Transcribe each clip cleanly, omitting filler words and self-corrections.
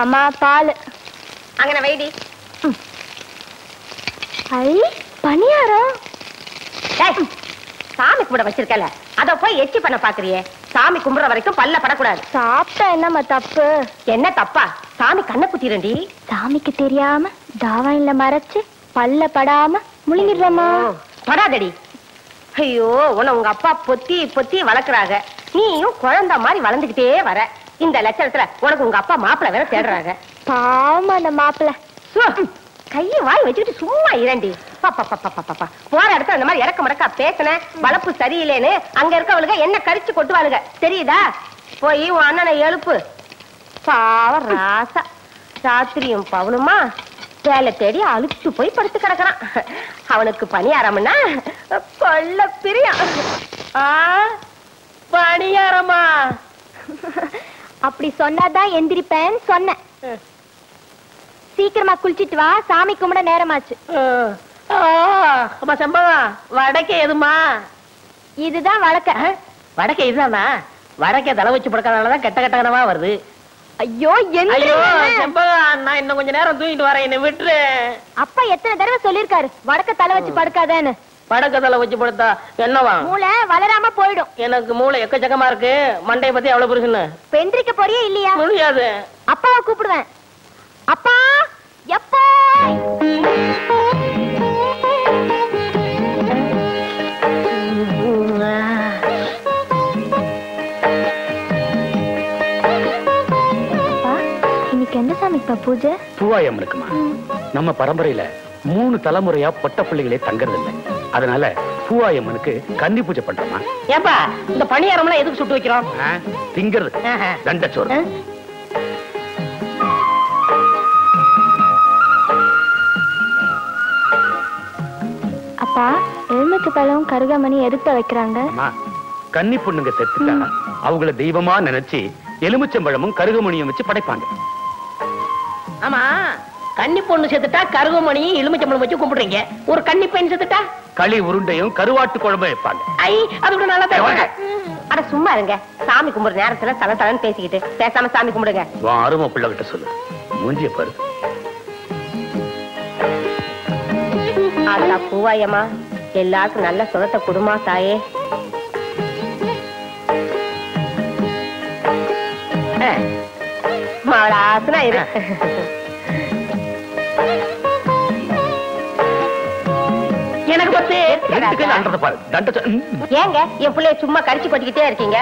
அம்மா பால் அங்கன வைடி. ஐ பணியாரம் சாமி கும்பிட வச்சிருக்கல, அத போய் எச்சி பண்ண பாக்குறியே. சாமி கும்பிடுற வரைக்கும் பல்ல படக்கூடாது. சாப்பிட்டா என்னம்மா தப்பு? என்ன தப்பா? சாமி கண்ணை குத்திரண்டி. சாமிக்கு தெரியாம தாவாயில மறைச்சு பல்ல படாம முழுங்கிடுறமா. படாதடி. ஐயோ, உன்னை உங்க அப்பா பொத்தி பொத்தி வளர்க்குறாங்க. நீயும் குழந்தை மாதிரி வளர்ந்துகிட்டே வர. இந்த லட்சணத்துல உனக்கு உங்க அப்பா மாப்பிள்ள வேற தேடுறாங்க. பாவமா அந்த மாப்பிள்ள. கையை வாய் வச்சுக்கிட்டு சும்மா இரண்டி. போற இடத்துல அந்த மாதிரி இறக்க மடக்கா பேசின வளர்ப்பு சரியில்லைன்னு அங்க இருக்கவளுங்க என்ன கரிச்சு கொட்டுவாளுங்க தெரியுதா? போய் உன் அண்ணனை எழுப்பு. பாவ ராசா ராத்திரியும் பவனுமா வேலை தேடி அழுத்து போய் படுத்து கிடக்குறான். அவனுக்கு பணியாரம்னா கொல்ல பிரியம். பணியாரமா? அப்படி சொன்னாதான் எந்திரிப்பேன்னு சொன்னேன். சீக்கிரமா குளிச்சிட்டு வா, சாமி கும்பிட நேரமாச்சு. செம்பகம் வடக்கே எதுமா? இதுதான் வடக்க. வடக்கே இதுதானா? வடக்கே தலை வச்சு படுக்காதனாலதான் கெட்ட கட்டகனமா வருது. ஐயோ செம்பகம், நான் இன்னும் கொஞ்ச நேரம் தூங்கிட்டு வரேன், என்ன விட்டுரு. அப்பா எத்தனை தடவை சொல்லிருக்காரு வடக்க தலை வச்சு படுக்காதேன்னு. வடக்க தலை வச்சு படுத்தா என்னவா? மூளை வளராம போயிடும். எனக்கு மூளை எக்கச்சக்கமா இருக்கு. மண்டைய பத்தி எவ்வளவு புரிச்சுன்னு பெந்திரிக்க போறியே இல்லையா? முடியாது. அப்பாவை கூப்பிடுவேன். அப்பா எப்போ? இன்னைக்கு என்ன சாமிப்பா பூஜை? பூவாயம் இருக்குமா? நம்ம பரம்பரையில 3 தலைமுறையா பொட்ட பிள்ளைகளே தங்கறது இல்லை. அதனால பூவாயம்மனுக்கு கன்னி பூஜை பண்றோமா. ஏப்பா இந்த பணியாரம்லாம் எதுக்கு சுட்டு வைக்கிறோம்? திங்கிறது தண்டச்சோறு. அப்பா எலுமிச்சை பழம் கருகாமணி எதுக்கு வைக்கிறாங்க? கன்னி பொண்ணுங்க செத்துட்டா அவங்கள தெய்வமா நினைச்சு எலுமிச்சம்பழமும் கருகமணியும் வச்சு படைப்பாங்க. ஆமா, கன்னி பொண்ணு செத்துட்டா கருகமணியும் எலுமிச்சம்பழம் வச்சு கும்பிடுறீங்க. ஒரு கன்னி பெண் செத்துட்டா களி உருண்டையும் கருவாட்டு குழம்பு வைப்பாங்க. ஐ, அது கூட நல்லா தான். அட சும்மா இருங்க. சாமி கும்பிடுற நேரத்துல தலை தலைன்னு பேசிக்கிட்டு பேசாம சாமி கும்பிடுங்க. அருமை பிள்ளை கிட்ட சொல்லு. மூஞ்சிய பாரு. ஆத்தா பூவாயம்மா, எல்லாருக்கும் நல்ல சுகத்தை குடுமா தாயே. மாவளாசனா இரு. எனக்கு பத்து ஏங்க என் பிள்ளைய சும்மா கடிச்சு கொட்டிக்கிட்டே இருக்கீங்க?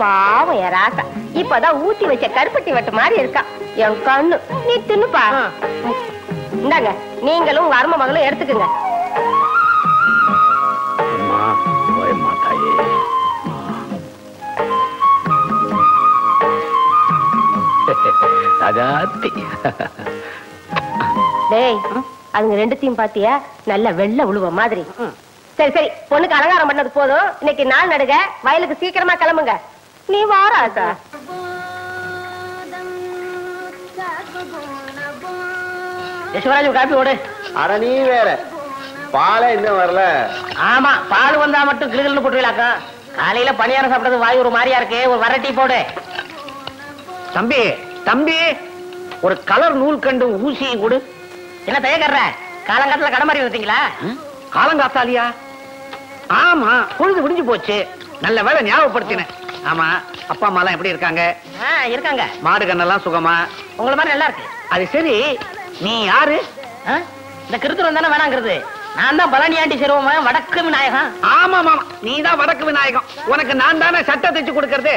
பாவம் என் ராசா இப்பதான் ஊத்தி வச்ச கருப்பட்டி வட்டு மாதிரி இருக்கா என் கண்ணு. நீ தின்னுப்பா. இந்தாங்க, நீங்களும் உங்க அருமை மகளும் எடுத்துக்குங்க. டேய், அதுங்க ரெண்டுத்தையும் பாத்தியா? நல்ல வெள்ளை உழுவ மாதிரி. சரி சரி, பொண்ணுக்கு அலங்காரம் பண்ணது போதும். இன்னைக்கு நாள் நடுக, வயலுக்கு சீக்கிரமா கிளம்புங்க. நீ வாராசா? யசுவராஜ் காப்பி ஓடு. அட நீ வேற, பாலை இன்னும் வரல. ஆமா, பால் வந்தா மட்டும் கிளுகிள்னு போட்டுவிலாக்கா. காலையில பணியாரம் சாப்பிட்டது வாய் ஒரு மாதிரியா இருக்கு. ஒரு வரட்டி போடு. தம்பி தம்பி, ஒரு கலர் நூல் கண்டு ஊசி கொடு. என்ன தயக்கற? காலங்காலத்துல கடை மாதிரி வந்தீங்களா? காலங்காத்தாலியா? ஆமா, பொழுது விடிஞ்சு போச்சு. நல்ல வேலை ஞாபகப்படுத்தினேன். ஆமா, அப்பா அம்மா எல்லாம் எப்படி இருக்காங்க? இருக்காங்க. மாடு கண்ணெல்லாம் சுகமா? உங்களை மாதிரி நல்லா இருக்கு. அது சரி, நீ யாரு? இந்த கிருத்துவம் தானே வேணாங்கிறது. நான் தான் பழனியாண்டி சிறுவன், வடக்கு விநாயகம். ஆமா மாமா, நீ தான் வடக்கு விநாயகம். உனக்கு நான் தானே சட்டை தைச்சு கொடுக்கறது.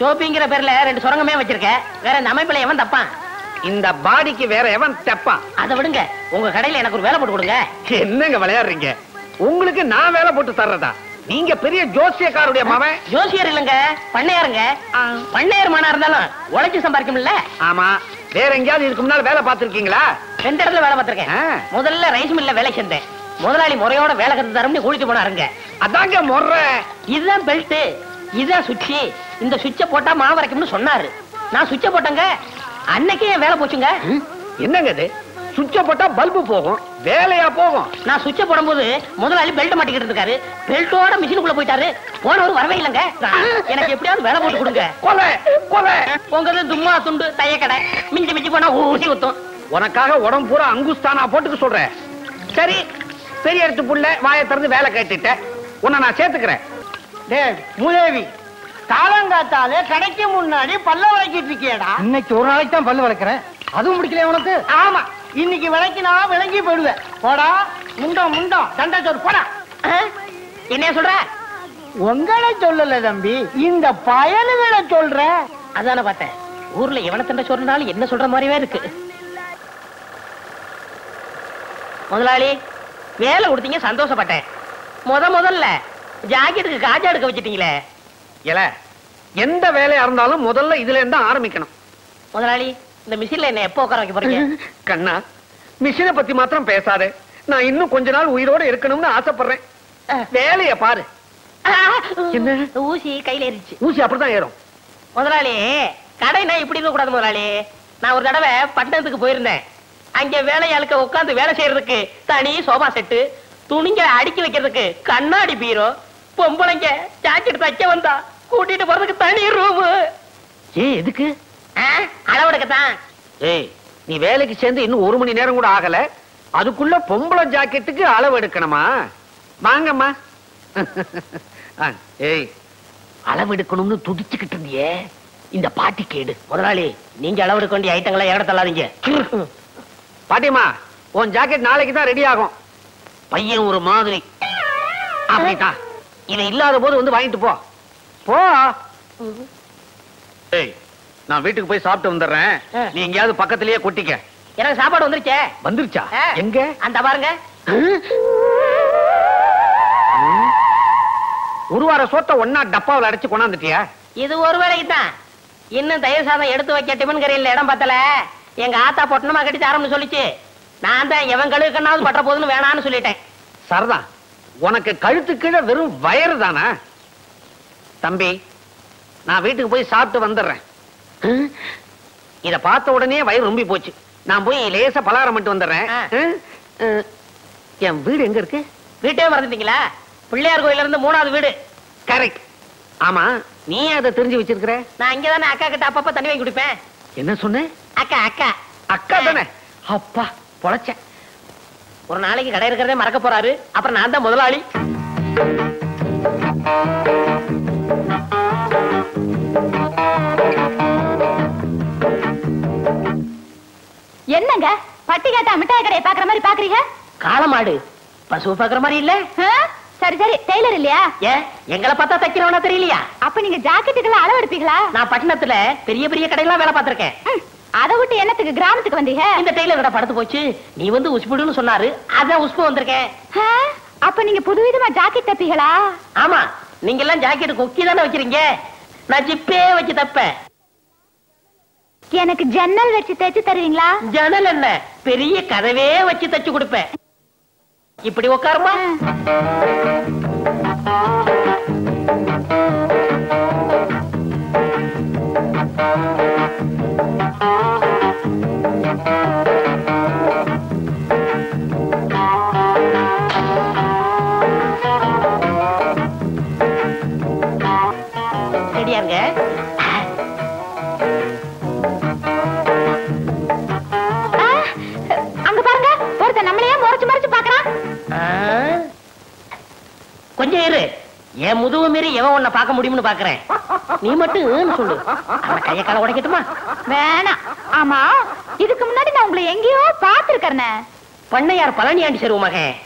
சோப்பிங்கிற பேர்ல 2 சுரங்கமே வச்சிருக்க. வேற இந்த அமைப்புல எவன் தப்பான்? இந்த பாடிக்கு வேற எவன் தப்பான்? அதை விடுங்க, உங்க கடையில எனக்கு ஒரு வேலை போட்டு கொடுங்க. என்னங்க விளையாடுறீங்க? உங்களுக்கு நான் வேலை போட்டு தர்றதா? நீங்க பெரிய ஜோசியக்காருடைய மகன். ஜோசியர் இல்லங்க, பண்ணையாருங்க. பண்ணையார் மனா இருந்தாலும் உழைச்சு சம்பாதிக்கும்ல. ஆமா, வேற எங்கயாவது இதுக்கு முன்னால வேலை பார்த்திருக்கீங்களா? 2 இடத்துல வேலை பார்த்திருக்கேன். முதல்ல ரைஸ் மில்ல வேலை செஞ்சேன். முதலாளி முறையோட வேலை கத்து தரம்னு கூலிட்டு போனாருங்க. அதாங்க முறை. இதுதான் பெல்ட், இதுதான் சுவிட்ச். இந்த சுவிட்ச போட்டா மாவு வரைக்கும்னு சொன்னாரு. நான் சுவிட்ச போட்டேங்க. அன்னைக்கே வேலை போச்சுங்க. என்னங்க இது? சுவிட்ச போட்டா பல்பு போகும், வேலையா போகும். நான் சுவிட்ச போடும்போது முதலாளி பெல்ட் மாட்டிக்கிட்டு இருக்காரு, பெல்ட்டோட மிஷினுக்குள்ள போயிட்டாரு. போனவர் வரவே இல்லைங்க. எனக்கு எப்படியாவது வேலை போட்டு கொடுங்க. கொலை கொலை. உங்க தும்மா துண்டு தையக்கடை மிஞ்சி மிஞ்சி போனா ஊசி ஊத்தும். உனக்காக உடம்பு பூரா அங்குஸ்தானா போட்டுக்க சொல்றேன். சரி, பெரிய எடுத்து புள்ள வாயை திறந்து வேலை கேட்டுட்ட, உன்னை நான் சேர்த்துக்கிறேன். மூதேவி, காலங்காத்தாலே கடைக்கு முன்னாடி பல்ல விளக்கிட்டு இருக்கியடா. இன்னைக்கு ஒரு நாளைக்கு தான் பல்லு விளக்குறேன், அதுவும் முடிக்கல உனக்கு? ஆமா, இன்னைக்கு விளக்கினா விளங்கி போயிடுவேன். போடா முண்டம் முண்டம் தண்டை சோறு போடா. என்ன சொல்ற? உங்களை சொல்லல தம்பி, இந்த பயலுகளை சொல்ற. அதான பார்த்தேன், ஊர்ல எவன தண்டை சோறுனாலும் என்ன சொல்ற மாதிரியே இருக்கு. முதலாளி, வேலை கொடுத்தீங்க, சந்தோஷப்பட்டேன். முதல்ல ஜாக்கெட்டுக்கு காஜா எடுக்க வச்சிட்டீங்களே. இல்ல, எந்த வேலையா இருந்தாலும் முதல்ல இதுல இருந்து ஆரம்பிக்கணும். முதலாளி, இந்த மிஷின்ல என்ன எப்போ உட்கார வைக்க போறீங்க? கண்ணா, மிஷினை பத்தி மாத்திரம் பேசாதே. நான் இன்னும் கொஞ்ச நாள் உயிரோட இருக்கணும்னு ஆசைப்படுறேன். வேலைய பாரு. என்ன ஊசி கையில ஏறிச்சு. ஊசி அப்படிதான் ஏறும். முதலாளி, கடைனா இப்படி இருக்க கூடாது முதலாளி. நான் ஒரு தடவை பட்டணத்துக்கு போயிருந்தேன். அங்க வேலையாளுக்க உட்கார்ந்து வேலை செய்யறதுக்கு தனி சோபா செட்டு, துணிங்க அடுக்கி வைக்கிறதுக்கு கண்ணாடி பீரோ, பொம்பளைங்க ஜாக்கெட் தைக்க வந்தா கூட்டிட்டு போறதுக்கு தனி ரூம். எதுக்கு? அளவெடுக்கத்தான். ஏய், நீ வேலைக்கு சேர்ந்து இன்னும் 1 மணி நேரம் கூட ஆகல, அதுக்குள்ள பொம்பளை ஜாக்கெட்டுக்கு அளவு எடுக்கணுமா? வாங்கம்மா. ஏய், அளவு எடுக்கணும்னு துடிச்சுக்கிட்டு இருந்தியே, இந்த பாட்டி கேடு. முதலாளி, நீங்க அளவெடுக்க வேண்டிய ஐட்டங்களை இறட தள்ளாதீங்க. பாட்டிமா, உன் ஜாக்கெட் நாளைக்கு தான் ரெடி ஆகும். பையன் ஒரு மாதிரி அப்படிதான். இவன் இல்லாத போது வந்து வாங்கிட்டு போ. போ. ஏய், நான் வீட்டுக்கு போய் சாப்பிட்டு வந்துடுறேன். நீ எங்கேயாவது பக்கத்திலேயே கொட்டிக்க. எனக்கு சாப்பாடு வந்துருச்சே. வந்துருச்சா? எங்க? அந்த பாருங்க. ஒரு வார சோத்த ஒன்னா டப்பாவில் அடைச்சு கொண்டாந்துட்டியா? இது ஒரு வேலைக்கு தான். இன்னும் தயிர் சாதம் எடுத்து வைக்க டிபன் கரையில் இடம் பத்தல. எங்க ஆத்தா பொட்டணமா கட்டி தரம்னு சொல்லிச்சு. நான் தான் எவன் கழுவுக்கண்ணாவது பட்ட போதுன்னு வேணான்னு சொல்லிட்டேன். சரதா, உனக்கு கழுத்து கீழே வெறும் வயறு தானா? தம்பி, நான் வீட்டுக்கு போய் சாப்பிட்டு வந்துடுறேன். இத பார்த்த உடனே வயிறு ரொம்பி போச்சு. நான் போய் லேசா பலகாரம் மட்டும் வந்துடுறேன். என் வீடு எங்க இருக்கு? வீட்டே மறந்துட்டீங்களா? பிள்ளையார் கோயில இருந்து 3வது வீடு. கரெக்ட். ஆமா, நீ அதை தெரிஞ்சு வச்சிருக்கிற? நான் இங்கதானே அக்கா கிட்ட அப்பப்ப தண்ணி வாங்கி குடிப்பேன். என்ன சொன்ன? அக்கா அக்கா அக்கா தானே? அப்பா பொழைச்சேன். ஒரு நாளைக்கு கடை இருக்கிறதே மறக்க போறாரு. அப்புறம் நான் தான் முதலாளி. என்னங்க பட்டி கேட்டா மிட்டாய் கடையை பாக்குற மாதிரி பாக்குறீங்க? காளமாடு பசு பாக்குற மாதிரி இல்ல. சரி சரி, டெய்லர் இல்லையா? ஏன் எங்களை பார்த்தா தைக்கிறவனா தெரியலையா? அப்ப நீங்க ஜாக்கெட்டுக்கெல்லாம் அளவு எடுப்பீங்களா? நான் பட்டணத்துல பெரிய பெரிய கடையெல்லாம் வேலை பார்த்திருக்கேன். அதை விட்டு என்னத்துக்கு கிராமத்துக்கு வந்தீங்க? இந்த டெய்லர் கடை படுத்து போச்சு, நீ வந்து உஸ்புடுன்னு சொன்னாரு, அதான் உஸ்பு வந்திருக்கேன். அப்ப நீங்க புதுவிதமா ஜாக்கெட் தப்பீங்களா? ஆமா, நீங்க எல்லாம் ஜாக்கெட் கொக்கி தானே வைக்கிறீங்க, நான் ஜிப்பே வச்சு தப்பேன். எனக்கு ஜன்னல் வச்சு தைச்சு தருவீங்களா? ஜன்னல் என்ன, பெரிய கதவே வச்சு தச்சு கொடுப்பேன். இப்படி உட்காருமா. ரெடியா இருங்க. அங்க பாருங்க, ஒருத்தன் நம்மளையே முறைச்சு முறைச்சு பாக்குறான். கொஞ்சம் இரு, என் முதுகு மீறி எவன் உன்னை பார்க்க முடியும்னு பாக்குறேன். நீ மட்டும் சொல்லு, அவன் கைய கால உடைக்கட்டுமா? வேணாம். ஆமா, இதுக்கு முன்னாடி நான் உங்களை எங்கேயோ பாத்துருக்கேன். பண்ணையார் பழனியாண்டி செருவு மகன்,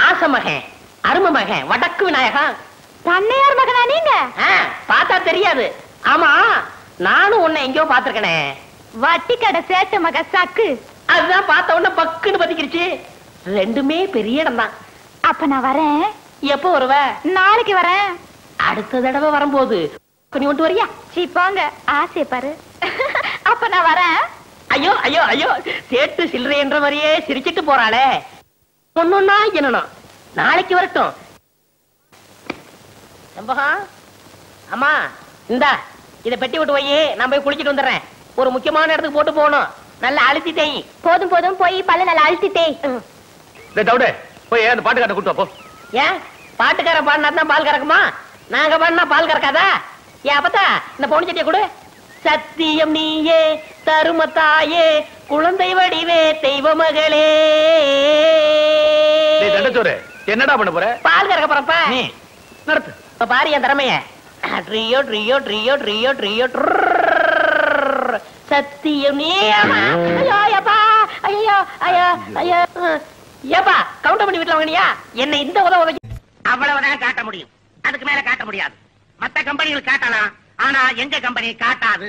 ஆச மகன், அரும மகன், வடக்கு விநாயகன். பண்ணையார் மகனா நீங்க? பார்த்தா தெரியாது. ஆமா, நானும் உன்னை எங்கேயோ பாத்துருக்கனே. வட்டி கடை சேட்டு மக சக்கு. அதுதான் பார்த்த உடனே பக்குன்னு பத்திக்கிடுச்சு. ரெண்டுமே பெரிய இடம் தான். அப்ப நான் வரேன். எப்போ வருவ? நாளைக்கு வரேன். அடுத்த தடவை வரும்போது நீ ஒன்று வரியா? சீ போங்க, ஆசை பாரு. அப்ப நான் வரேன். ஐயோ ஐயோ ஐயோ, சேட்டு சில்லறை என்ற மாதிரியே சிரிச்சிட்டு போறாளே. ஒன்னொன்னா என்னணும், நாளைக்கு வரட்டும். அம்மா இந்தா, இத பெட்டி விட்டு போய் நான் போய் குளிச்சிட்டு வந்துடுறேன். ஒரு முக்கியமான இடத்துக்கு போட்டு போகணும். நல்லா அழுத்தி தேய். போதும் போதும் போய் பல்ல நல்லா அழுத்திட்டே. டவுடே போய் அந்த பாட்டுக்காரனை கூட்டு வா போ. ஏன் பாட்டுக்கார பாடினா தான் பால் கறக்குமா? நாங்க பாடினா பால் கறக்காதா? ஏன் அப்பத்தா இந்த பொண்ணு சட்டியை கொடு. சத்தியம் நீயே தருமத்தாயே குழந்தை வடிவே தெய்வ மகளே. தண்டச்சோறு என்னடா பண்ண போற? பால் கறக்க போறப்ப நீ நடத்து. இப்ப பாரு என் திறமைய. ட்ரியோ ட்ரியோ ட்ரியோ ட்ரியோ ட்ரியோ சத்தியம் நீ. ஐயோ அப்பா ஐயோ ஐயோ ஐயோ. ஏப்பா கவுண்டர் பண்ணி வீட்டுல வாங்கினியா? என்ன இந்த உதவி அவ்வளவுதான் காட்ட முடியும், அதுக்கு மேல காட்ட முடியாது. மத்த கம்பெனிகள் காட்டலாம், ஆனா எங்க கம்பெனி காட்டாது.